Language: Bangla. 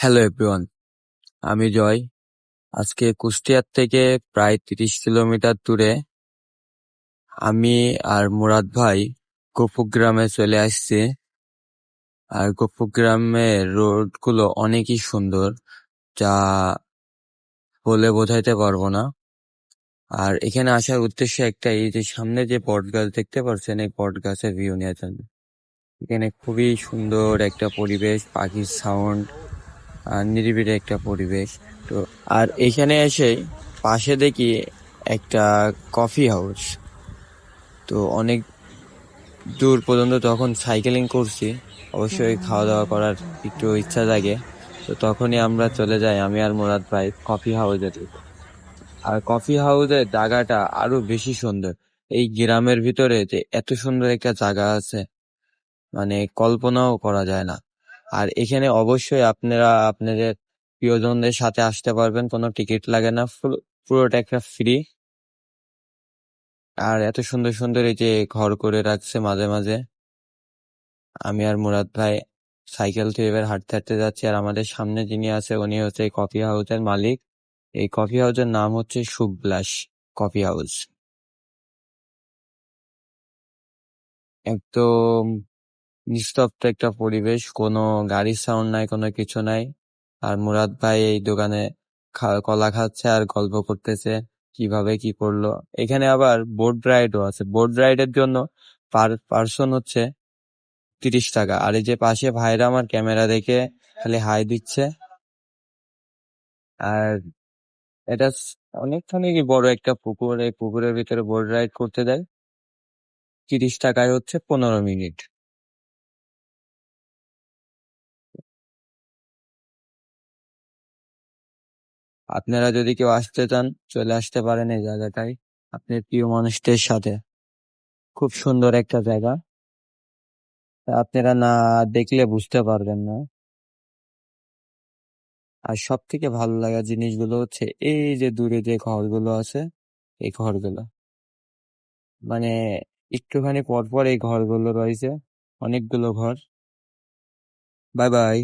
হ্যালো এভরিওয়ান, আমি জয়। আজকে কুষ্টিয়ার থেকে প্রায় 30 কিলোমিটার দূরে আমি আর মুরাদ ভাই গফুগ্রামে চলে আসছি। আর গফুগ্রামের রোডগুলো অনেকই সুন্দর, যা বলে বোঝাইতে পারবো না। আর এখানে আসার উদ্দেশ্য একটাই, এই যে সামনে যে বট গাছ দেখতে পাচ্ছেন, এই বট গাছের ভিউ নেওয়ার জন্য। এখানে খুবই সুন্দর একটা পরিবেশ, পাখির সাউন্ড আর নিরিবিলি একটা পরিবেশ। তো আর এখানে এসে পাশে দেখি একটা কফি হাউস। তো অনেক দূর পর্যন্ত তখন সাইকেলিং করছি, অবশ্যই খাওয়া দাওয়া করার একটু ইচ্ছা জাগে। তো তখনই আমরা চলে যাই, আমি আর মুরাদ ভাই, কফি হাউসে দিকে। আর কফি হাউসের জায়গাটা আরো বেশি সুন্দর। এই গ্রামের ভিতরে যে এত সুন্দর একটা জায়গা আছে, মানে কল্পনাও করা যায় না। আর এখানে অবশ্যই আপনারা আপনাদের প্রিয়জনদের সাথে আসতে পারবেন, কোনো টিকিট লাগে না, পুরোটা একটা ফ্রি। আর এত সুন্দর সুন্দর এই যে ঘর করে রাখছে মাঝে মাঝে। আমি আর মুরাদ ভাই সাইকেল থেকে এবার হাঁটতে হাঁটতে যাচ্ছি, আর আমাদের সামনে যিনি আছে উনি হচ্ছে এই কফি হাউসের মালিক। এই কফি হাউসের নাম হচ্ছে সুবিলাস কফি হাউস। একদম নিস্তব্ধ একটা পরিবেশ, কোনো গাড়ির সাউন্ড নাই, কোনো কিছু নাই। আর মুরাদ ভাই এই দোকানে কলা খাচ্ছে আর গল্প করতেছে কিভাবে কি করলো। এখানে আবার বোট রাইডও আছে। বোট রাইডের জন্য পার পার্সন হচ্ছে 30 টাকা। আর এই যে পাশে ভাইরা আমার ক্যামেরা দেখে খালি হাই দিচ্ছে। আর এটা অনেকখানি বড় একটা পুকুর, এই পুকুরের ভিতরে বোট রাইড করতে দেয়। 30 টাকায় হচ্ছে 15 মিনিট। আপনারা যদি কেউ আসতে চান, চলে আসতে পারেন এই জায়গাটায় আপনার প্রিয় মানুষদের সাথে। খুব সুন্দর একটা জায়গা, আপনারা না দেখলে বুঝতে পারবেন না। আর সব থেকে ভালো লাগা জিনিসগুলো হচ্ছে এই যে দূরে যে ঘরগুলো আছে, এই ঘরগুলো মানে একটুখানি পর পর এই ঘরগুলো রয়েছে, অনেকগুলো ঘর। Bye bye.